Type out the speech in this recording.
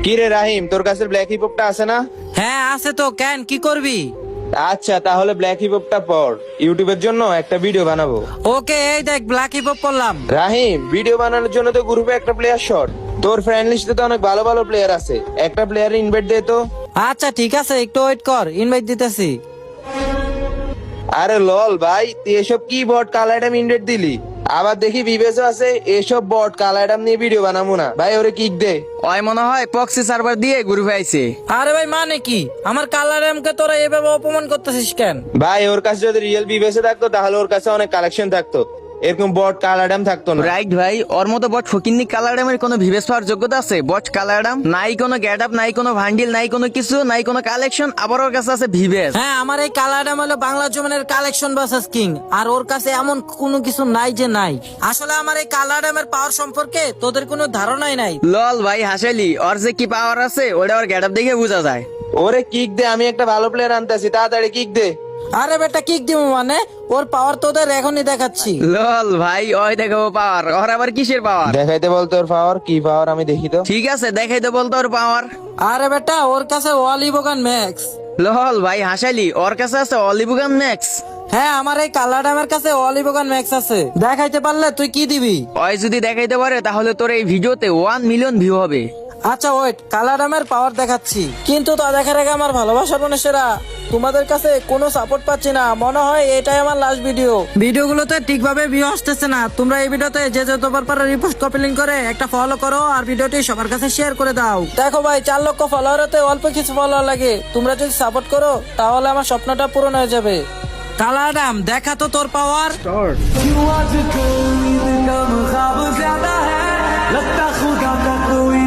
কি রে রাহিম, তোর কাছে ব্ল্যাক হিপহপটা আছে না? হ্যাঁ আছে তো, কেন কি করবি? আচ্ছা, তাহলে ব্ল্যাক হিপহপটা পড়, ইউটিউবের জন্য একটা ভিডিও বানাবো। ওকে, এই দেখ ব্ল্যাক হিপ হপ করলাম। রাহিম, ভিডিও বানানোর জন্য তো গ্রুপে একটা প্লেয়ার শর্ট। তোর ফ্রেন্ড লিস্টে তো অনেক ভালো ভালো প্লেয়ার আছে, একটা প্লেয়ার ইনভাইট দে তো। আচ্ছা ঠিক আছে, একটু ওয়েট কর, ইনভাইট দিতেছি। আরে লল ভাই, তুই এসব কি বট কাল আইটেম ইনভাইট দিলি? আবার দেখি বিবেচও আছে, এসব বট কাল আইটেম নিয়ে ভিডিও বানাবো না ভাই, ওরে কিক দে। ওই মনে হয় প্রক্সি সার্ভার দিয়ে গ্রুপে আইছে। আরে ভাই মানে কি, আমার কালার এমকে তোরা এভাবে অপমান করতেছিস কেন? ভাই ওর কাছে যদি রিয়েল বিবেচে থাকতো তাহলে ওর কাছে অনেক কালেকশন থাকতো, এরকম বট কাল আইটেম থাকতো না। রাইট ভাই, ওর মতো বট ফকিন্নি কালারডামের কোনো ভিভেস পাওয়ার যোগ্যতা আছে? বট কালারডাম নাই, কোনো গেট আপ নাই, কোনো ভান্ডিল নাই, কোনো কিছু নাই, কোনো কালেকশন, আবার ওর কাছে আছে ভিভেস। হ্যাঁ, আমার এই কালার এম হলো বাংলা জমিনের কালেকশন ভার্সেস কিং, আর ওর কাছে এমন কোনো কিছু নাই যে নাই। আসলে আমার এই কালার এমের পাওয়ার সম্পর্কে তোদের কোনো ধারণাই নাই। লল ভাই হাসালি, ওর যে কি পাওয়ার আছে ওটা ওর গেট আপ দেখে বোঝা যায়। ওরে কিক দে, আমি একটা ভালো প্লেয়ার আনতেছি, তাড়াতাড়ি কিক দে। আরে বেটা কিক দিব মানে? ওর পাওয়ার তোদের এখনই দেখাচ্ছি। লল ভাই, ওই দেখো পাওয়ার, ওর আবার কিসের পাওয়ার? দেখাইতে বল তোর পাওয়ার, কি পাওয়ার আমি দেখি তো। ঠিক আছে, দেখাই তো বলতো ওর পাওয়ার। আরে বেটা, ওর কাছে ওয়ালিবোগান ম্যাক্স। লল ভাই হাসালি, ওর কাছে আছে অলিবুগান ম্যাক্স। হ্যাঁ, আমার এই কালার এমের কাছে ওয়ালিবোগান ম্যাক্স আছে। দেখাইতে পারলে তুই কি দিবি? ওই যদি দেখাইতে পারে তাহলে তোর এই ভিডিওতে 1 মিলিয়ন ভিউ হবে। আচ্ছা ওয়েট, কালার এমের পাওয়ার দেখাচ্ছি, কিন্তু তা দেখার আগে আমার ভালোবাসার মানুষেরা, তোমাদের কাছে কোনো সাপোর্ট পাচ্ছি না, মনে হয় এটাই আমার লাস্ট ভিডিওগুলোতে ঠিকভাবে ভিউ আসতেছে না। তোমরা এই ভিডিওতে যে যতবার পারো রিপোস্ট, কপি লিংক করে একটা ফলো করো, আর ভিডিওটি সবার কাছে শেয়ার করে দাও। দেখো ভাই, 4 লক্ষ ফলোয়ার হতে অল্প কিছু ফলোয়ার লাগে, তোমরা যদি সাপোর্ট করো তাহলে আমার স্বপ্নটা পূরণ হয়ে যাবে। কালারাম, দেখা তো তোর পাওয়ার। क्यों आज कोई दिल का ख्वाब ज्यादा है लगता खुदा का कोई